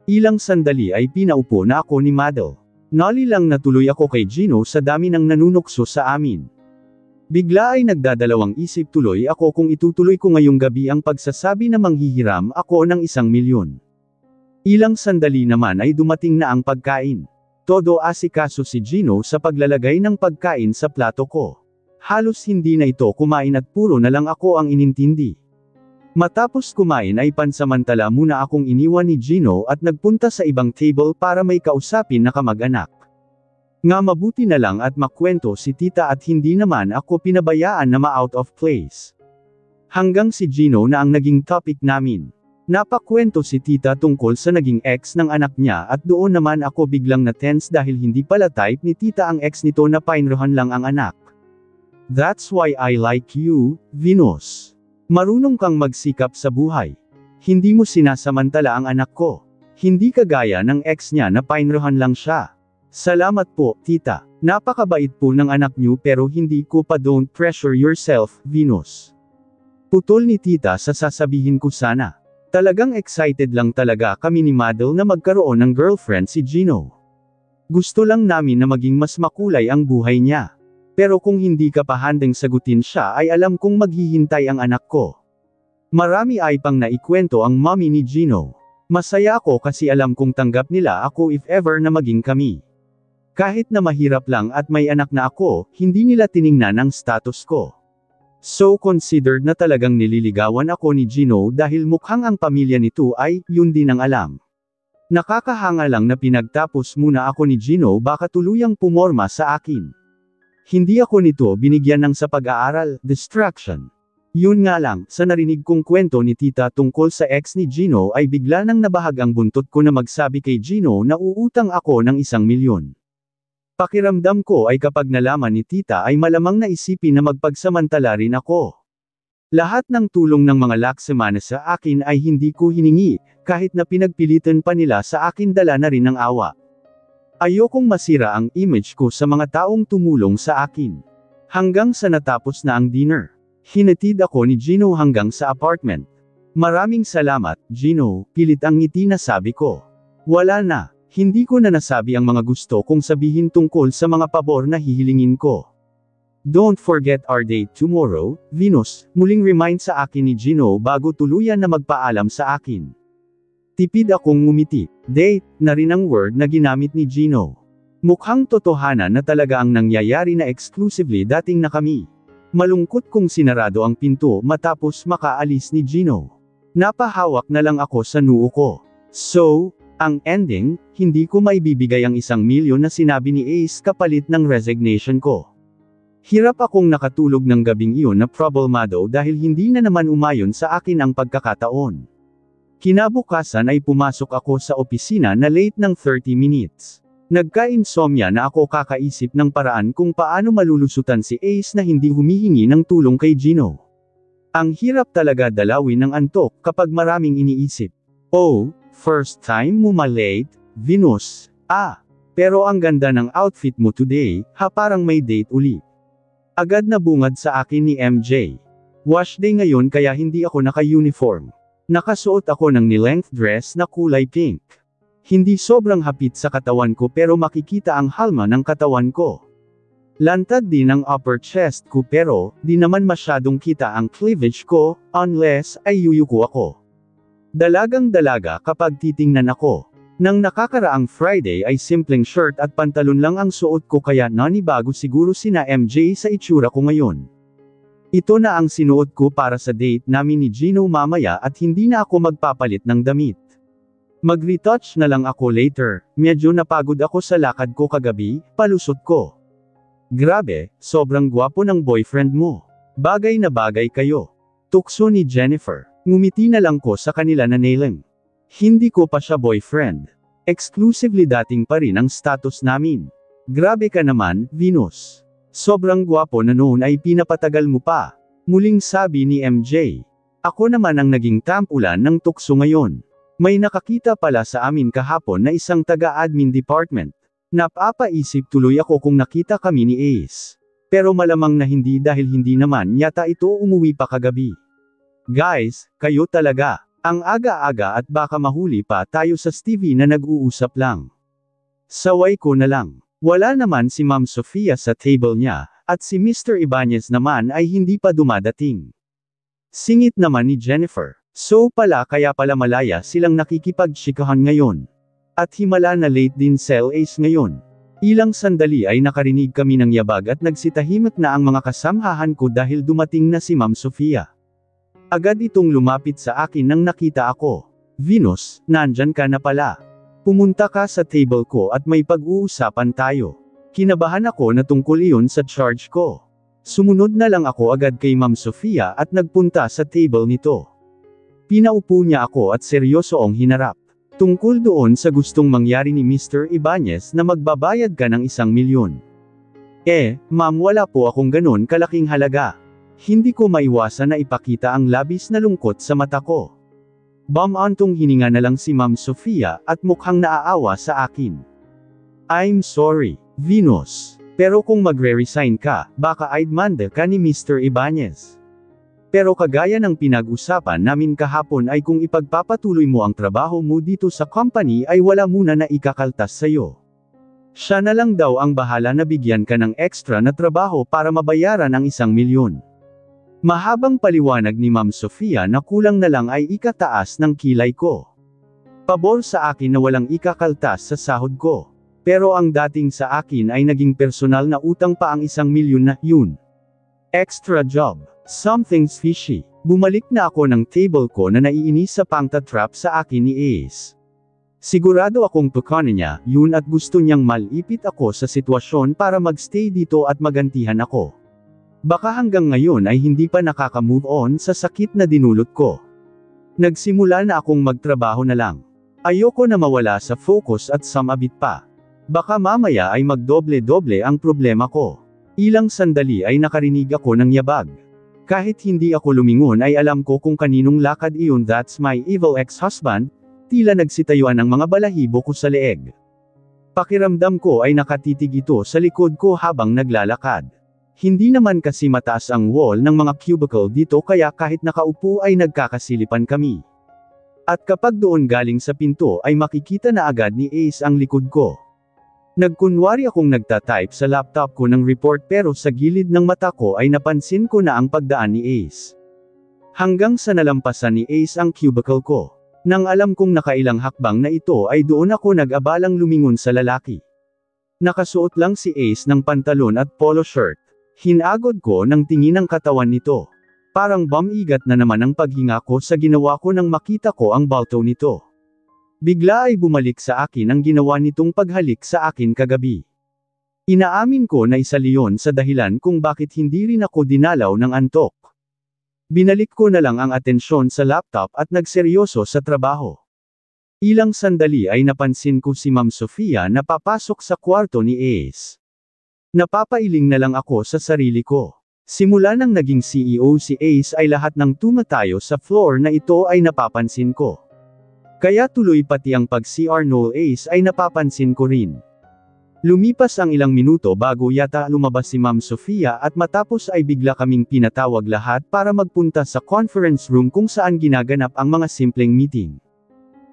Ilang sandali ay pinaupo na ako ni Madel. Nali lang natuloy ako kay Gino sa dami ng nanunukso sa amin. Bigla ay nagdadalawang isip tuloy ako kung itutuloy ko ngayong gabi ang pagsasabi na manghihiram ako ng 1,000,000. Ilang sandali naman ay dumating na ang pagkain. Todo asikaso si Gino sa paglalagay ng pagkain sa plato ko. Halos hindi na ito kumain at puro na lang ako ang inintindi. Matapos kumain ay pansamantala muna akong iniwan ni Gino at nagpunta sa ibang table para may kausapin na kamag-anak. Nga mabuti na lang at makwento si tita at hindi naman ako pinabayaan na ma-out of place. Hanggang si Gino na ang naging topic namin. Napakwento si tita tungkol sa naging ex ng anak niya at doon naman ako biglang na-tense dahil hindi pala type ni tita ang ex nito na painrohan lang ang anak. That's why I like you, Venus. Marunong kang magsikap sa buhay. Hindi mo sinasamantala ang anak ko. Hindi kagaya ng ex niya na painrohan lang siya. Salamat po, tita. Napakabait po ng anak niyo pero hindi ko pa don't pressure yourself, Venus. Putol ni tita sa sasabihin ko sana. Talagang excited lang talaga kami ni Madel na magkaroon ng girlfriend si Gino. Gusto lang namin na maging mas makulay ang buhay niya. Pero kung hindi ka pa handang sagutin siya ay alam kong maghihintay ang anak ko. Marami ay pang naikwento ang mommy ni Gino. Masaya ako kasi alam kong tanggap nila ako if ever na maging kami. Kahit na mahirap lang at may anak na ako, hindi nila tiningnan ang status ko. So considered na talagang nililigawan ako ni Gino dahil mukhang ang pamilya nito ay, yun din ang alam. Nakakahanga lang na pinagtapos muna ako ni Gino baka tuluyang pumorma sa akin. Hindi ako nito binigyan ng sa pag-aaral, distraction. Yun nga lang, sa narinig kong kwento ni tita tungkol sa ex ni Gino ay bigla nang nabahag ang buntot ko na magsabi kay Gino na uutang ako ng 1,000,000. Pakiramdam ko ay kapag nalaman ni tita ay malamang naisipin na magpagsamantala rin ako. Lahat ng tulong ng mga laksemana sa akin ay hindi ko hiningi, kahit na pinagpilitan pa nila sa akin dala na rin ng awa. Ayokong masira ang image ko sa mga taong tumulong sa akin. Hanggang sa natapos na ang dinner. Hinatid ako ni Gino hanggang sa apartment. Maraming salamat, Gino, pilit ang ngiti na sabi ko. Wala na. Hindi ko na nasabi ang mga gusto kong sabihin tungkol sa mga pabor na hihilingin ko. Don't forget our date tomorrow, Venus, muling remind sa akin ni Gino bago tuluyan na magpaalam sa akin. Tipid akong ngumiti. Date, na rin ang word na ginamit ni Gino. Mukhang totohanan na talaga ang nangyayari na exclusively dating na kami. Malungkot kong sinarado ang pinto matapos makaalis ni Gino. Napahawak na lang ako sa noo ko. So, ang ending, hindi ko maibibigay ang 1,000,000 na sinabi ni Ace kapalit ng resignation ko. Hirap akong nakatulog ng gabing iyon na problemado dahil hindi na naman umayon sa akin ang pagkakataon. Kinabukasan ay pumasok ako sa opisina na late ng 30 minutes. Nagka-insomnia na ako kakaisip ng paraan kung paano malulusutan si Ace na hindi humihingi ng tulong kay Gino. Ang hirap talaga dalawin ng antok kapag maraming iniisip. Oh, first time mo ma-late, Venus. Pero ang ganda ng outfit mo today, parang may date uli. Agad na bungad sa akin ni MJ. Wash day ngayon kaya hindi ako naka-uniform. Nakasuot ako ng ni-length dress na kulay pink. Hindi sobrang hapit sa katawan ko pero makikita ang halma ng katawan ko. Lantad din ang upper chest ko pero, di naman masyadong kita ang cleavage ko, unless, ay yuyuko ako. Dalagang dalaga kapag titingnan ako. Nang nakakaraang Friday ay simpleng shirt at pantalon lang ang suot ko kaya nanibago siguro sina MJ sa itsura ko ngayon. Ito na ang sinuot ko para sa date namin ni Gino mamaya at hindi na ako magpapalit ng damit. Mag-retouch na lang ako later, medyo napagod ako sa lakad ko kagabi, palusot ko. Grabe, sobrang gwapo ng boyfriend mo. Bagay na bagay kayo. Tukso ni Jennifer. Ngumiti na lang ko sa kanila na nailing. Hindi ko pa siya boyfriend. Exclusively dating pa rin ang status namin. Grabe ka naman, Venus. Sobrang gwapo na noon ay pinapatagal mo pa. Muling sabi ni MJ. Ako naman ang naging tampulan ng tukso ngayon. May nakakita pala sa amin kahapon na isang taga-admin department. Napapaisip tuloy ako kung nakita kami ni Ace. Pero malamang na hindi dahil hindi naman yata ito umuwi pa kagabi. Guys, kayo talaga. Ang aga-aga at baka mahuli pa tayo sa Stevie na nag-uusap lang. Saway ko na lang. Wala naman si Ma'am Sofia sa table niya, at si Mr. Ibanez naman ay hindi pa dumadating. Singit naman ni Jennifer. So kaya pala malaya silang nakikipagtsikahan ngayon. At himala na late din sell Ace ngayon. Ilang sandali ay nakarinig kami ng yabag at nagsitahimik na ang mga kasamhahan ko dahil dumating na si Ma'am Sofia. Agad itong lumapit sa akin nang nakita ako. Venus, nandyan ka na pala. Pumunta ka sa table ko at may pag-uusapan tayo. Kinabahan ako na tungkol iyon sa charge ko. Sumunod na lang ako agad kay Ma'am Sofia at nagpunta sa table nito. Pinaupo niya ako at seryoso ang hinarap. Tungkol doon sa gustong mangyari ni Mr. Ibanez na magbabayad ka ng 1 milyon. Ma'am, wala po akong ganun kalaking halaga. Hindi ko maiwasan na ipakita ang labis na lungkot sa mata ko. Bamantong hininga na lang si Ma'am Sofia at mukhang naaawa sa akin. I'm sorry, Venus. Pero kung magre-resign ka, baka I'd manda ka ni Mr. Ibanez. Pero kagaya ng pinag-usapan namin kahapon ay kung ipagpapatuloy mo ang trabaho mo dito sa company ay wala muna na ikakaltas sa'yo. Siya na lang daw ang bahala na bigyan ka ng extra na trabaho para mabayaran ang 1 milyon. Mahabang paliwanag ni Ma'am Sofia na kulang na lang ay ikataas ng kilay ko. Pabor sa akin na walang ikakaltas sa sahod ko. Pero ang dating sa akin ay naging personal na utang pa ang 1 milyon na yun. Extra job. Something's fishy. Bumalik na ako ng table ko na naiinis sa pangtatrap sa akin ni Ace. Sigurado akong tukanin niya yun at gusto niyang malipit ako sa sitwasyon para magstay dito at magantihan ako. Baka hanggang ngayon ay hindi pa nakaka-move on sa sakit na dinulot ko. Nagsimula na akong magtrabaho na lang. Ayoko na mawala sa focus at sumabit pa. Baka mamaya ay magdoble-doble ang problema ko. Ilang sandali ay nakarinig ako ng yabag. Kahit hindi ako lumingon ay alam ko kung kaninong lakad iyon. That's my evil ex-husband, tila nagsitayuan ang mga balahibo ko sa leeg. Pakiramdam ko ay nakatitig ito sa likod ko habang naglalakad. Hindi naman kasi mataas ang wall ng mga cubicle dito kaya kahit nakaupo ay nagkakasilipan kami. At kapag doon galing sa pinto ay makikita na agad ni Ace ang likod ko. Nagkunwari akong nagtatype sa laptop ko ng report pero sa gilid ng mata ko ay napansin ko na ang pagdaan ni Ace. Hanggang sa nalampasan ni Ace ang cubicle ko. Nang alam kong nakailang hakbang na ito ay doon ako nag-abalang lumingon sa lalaki. Nakasuot lang si Ace ng pantalon at polo shirt. Hinagod ko ng tingin ang katawan nito. Parang bumigat na naman ang paghinga ko sa ginawa ko nang makita ko ang balto nito. Bigla ay bumalik sa akin ang ginawa nitong paghalik sa akin kagabi. Inaamin ko na isa liyon sa dahilan kung bakit hindi rin ako dinalaw ng antok. Binalik ko na lang ang atensyon sa laptop at nagseryoso sa trabaho. Ilang sandali ay napansin ko si Ma'am Sofia na papasok sa kwarto ni Ace. Napapailing na lang ako sa sarili ko. Simula nang naging CEO si Ace ay lahat ng tumatayo sa floor na ito ay napapansin ko. Kaya tuloy pati ang pag-CR no Ace ay napapansin ko rin. Lumipas ang ilang minuto bago yata lumabas si Ma'am Sofia at matapos ay bigla kaming pinatawag lahat para magpunta sa conference room kung saan ginaganap ang mga simpleng meeting.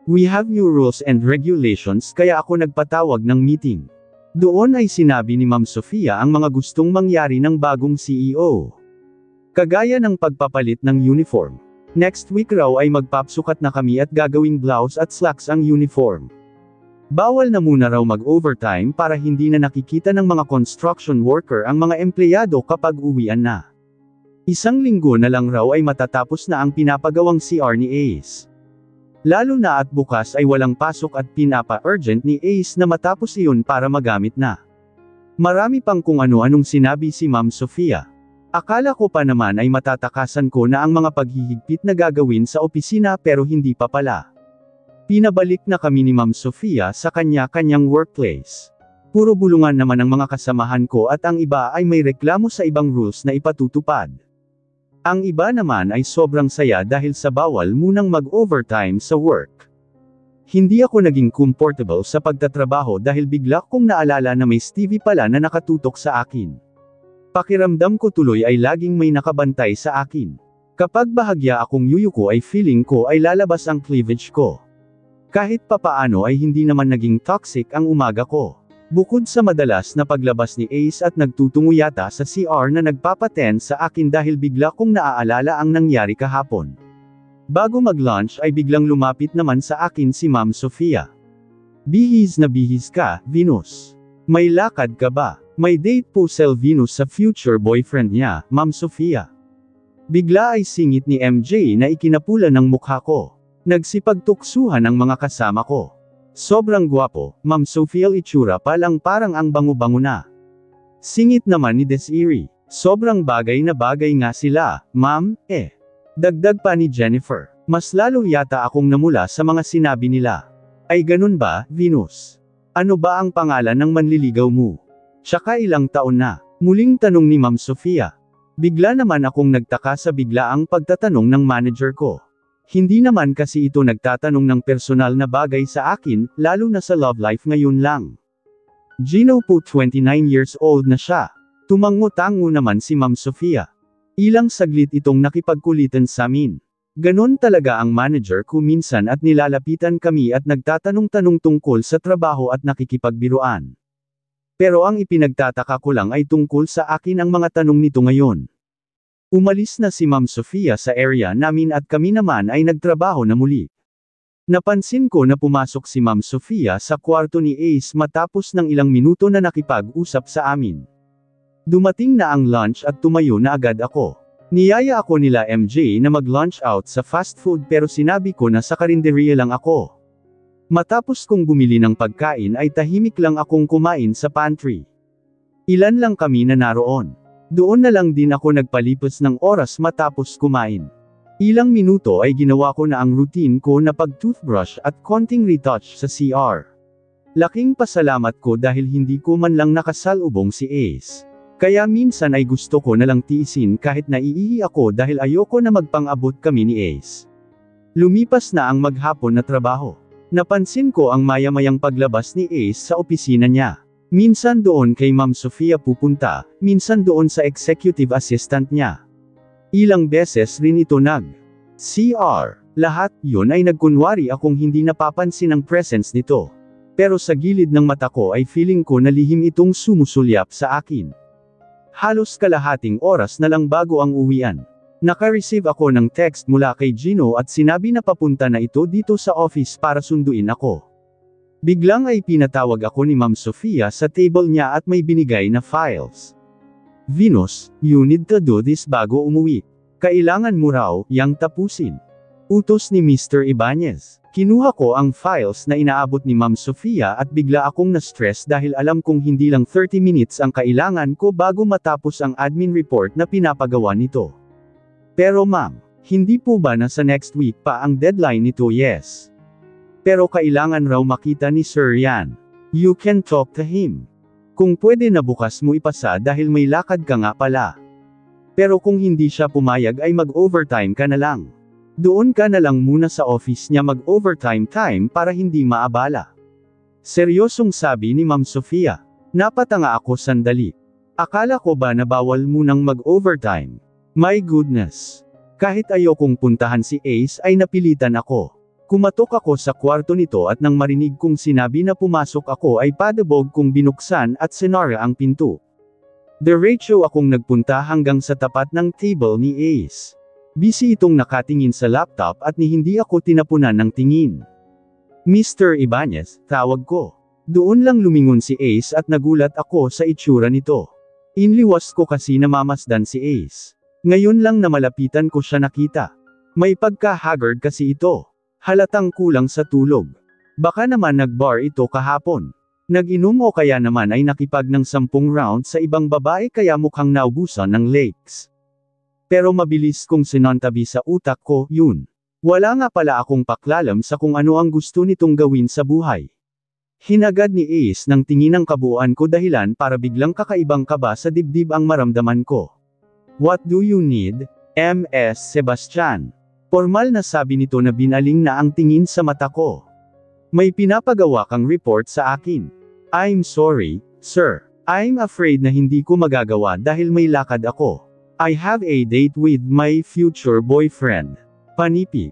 We have new rules and regulations kaya ako nagpatawag ng meeting. Doon ay sinabi ni Ma'am Sofia ang mga gustong mangyari ng bagong CEO. Kagaya ng pagpapalit ng uniform. Next week raw ay magpapsukat na kami at gagawing blouse at slacks ang uniform. Bawal na muna raw mag-overtime para hindi na nakikita ng mga construction worker ang mga empleyado kapag uwian na. 1 linggo na lang raw ay matatapos na ang pinapagawang CR ni Ace. Lalo na at bukas ay walang pasok at pinapa-urgent ni Ace na matapos iyon para magamit na. Marami pang kung ano-anong sinabi si Ma'am Sofia. Akala ko pa naman ay matatakasan ko na ang mga paghihigpit na gagawin sa opisina pero hindi pa pala. Pinabalik na kami ni Ma'am Sofia sa kanya-kanyang workplace. Puro bulungan naman ang mga kasamahan ko at ang iba ay may reklamo sa ibang rules na ipatutupad. Ang iba naman ay sobrang saya dahil sa bawal munang mag-overtime sa work. Hindi ako naging comfortable sa pagtatrabaho dahil bigla kong naalala na may Stevie pala na nakatutok sa akin. Pakiramdam ko tuloy ay laging may nakabantay sa akin. Kapag bahagya akong yuyuko ay feeling ko ay lalabas ang cleavage ko. Kahit papaano ay hindi naman naging toxic ang umaga ko. Bukod sa madalas na paglabas ni Ace at nagtutungo yata sa CR na nagpapaten sa akin dahil bigla kong naaalala ang nangyari kahapon. Bago mag-lunch ay biglang lumapit naman sa akin si Ma'am Sofia. Bihis na bihis ka, Venus. May lakad ka ba? May date po Sel Venus sa future boyfriend niya, Ma'am Sofia. Bigla ay singit ni MJ na ikinapula ng mukha ko. Nagsipagtuksuhan ang mga kasama ko. Sobrang gwapo, Ma'am Sofia itsura pa lang parang ang bango-bango na. Singit naman ni Desiree. Sobrang bagay na bagay nga sila, Ma'am, Dagdag pa ni Jennifer. Mas lalo yata akong namula sa mga sinabi nila. Ay ganun ba, Venus? Ano ba ang pangalan ng manliligaw mo? Tsaka ilang taon na? Muling tanong ni Ma'am Sofia. Bigla naman akong nagtaka sa biglaang pagtatanong ng manager ko. Hindi naman kasi ito nagtatanong ng personal na bagay sa akin, lalo na sa love life ngayon lang. Gino po 29 years old na siya. Tumango-tango naman si Ma'am Sofia. Ilang saglit itong nakipagkulitan sa amin. Ganon talaga ang manager ko minsan at nilalapitan kami at nagtatanong-tanong tungkol sa trabaho at nakikipagbiruan. Pero ang ipinagtataka ko lang ay tungkol sa akin ang mga tanong nito ngayon. Umalis na si Ma'am Sofia sa area namin at kami naman ay nagtrabaho na muli. Napansin ko na pumasok si Ma'am Sofia sa kwarto ni Ace matapos ng ilang minuto na nakipag-usap sa amin. Dumating na ang lunch at tumayo na agad ako. Niyaya ako nila MJ na mag-lunch out sa fast food pero sinabi ko na sa karinderya lang ako. Matapos kong bumili ng pagkain ay tahimik lang akong kumain sa pantry. Ilan lang kami na naroon. Doon na lang din ako nagpalipas ng oras matapos kumain. Ilang minuto ay ginawa ko na ang routine ko na pag-toothbrush at konting retouch sa CR. Laking pasalamat ko dahil hindi ko man lang nakasalubong si Ace. Kaya minsan ay gusto ko na lang tiisin kahit naiihi ako dahil ayoko na magpang-abot kami ni Ace. Lumipas na ang maghapon na trabaho. Napansin ko ang maya-mayang paglabas ni Ace sa opisina niya. Minsan doon kay Ma'am Sofia pupunta, minsan doon sa executive assistant niya. Ilang beses rin ito nag-CR. Lahat yun ay nagkunwari akong hindi napapansin ang presence nito. Pero sa gilid ng mata ko ay feeling ko na lihim itong sumusulyap sa akin. Halos kalahating oras na lang bago ang uwian. Naka-receive ako ng text mula kay Gino at sinabi na papunta na ito dito sa office para sunduin ako. Biglang ay pinatawag ako ni Ma'am Sofia sa table niya at may binigay na files. Venus, you need to do this bago umuwi. Kailangan mo raw, yang tapusin. Utos ni Mr. Ibanez. Kinuha ko ang files na inaabot ni Ma'am Sofia at bigla akong na-stress dahil alam kong hindi lang 30 minutes ang kailangan ko bago matapos ang admin report na pinapagawa nito. Pero ma'am, hindi po ba nasa next week pa ang deadline nito? Yes. Pero kailangan raw makita ni Sir yan. You can talk to him. Kung pwede na bukas mo ipasa dahil may lakad ka nga pala. Pero kung hindi siya pumayag ay mag-overtime ka na lang. Doon ka na lang muna sa office niya mag-overtime time para hindi maabala. Seryosong sabi ni Ma'am Sofia. Napatanga ako sandali. Akala ko ba na bawal munang mag-overtime? My goodness. Kahit ayokong puntahan si Ace ay napilitan ako. Kumatok ako sa kwarto nito at nang marinig kong sinabi na pumasok ako ay padabog kong binuksan at sinara ang pinto. Diretso akong nagpunta hanggang sa tapat ng table ni Ace. Busy itong nakatingin sa laptop at ni hindi ako tinapunan ng tingin. Mr. Ibanez, tawag ko. Doon lang lumingon si Ace at nagulat ako sa itsura nito. Inliwas ko kasi namamasdan si Ace. Ngayon lang na malapitan ko siya nakita. May pagka-haggard kasi ito. Halatang kulang sa tulog. Baka naman nag-bar ito kahapon. Nag-inom o kaya naman ay nakipag ng 10 round sa ibang babae kaya mukhang naubusan ng legs. Pero mabilis kong sinantabi sa utak ko, yun. Wala nga pala akong paklalam sa kung ano ang gusto nitong gawin sa buhay. Hinagad ni Ace ng tingin ang kabuuan ko dahilan para biglang kakaibang kaba sa dibdib ang maramdaman ko. What do you need, Ms. Sebastian? Formal na sabi nito na binaling na ang tingin sa mata ko. May pinapagawa kang report sa akin. I'm sorry, sir. I'm afraid na hindi ko magagawa dahil may lakad ako. I have a date with my future boyfriend. Panipi.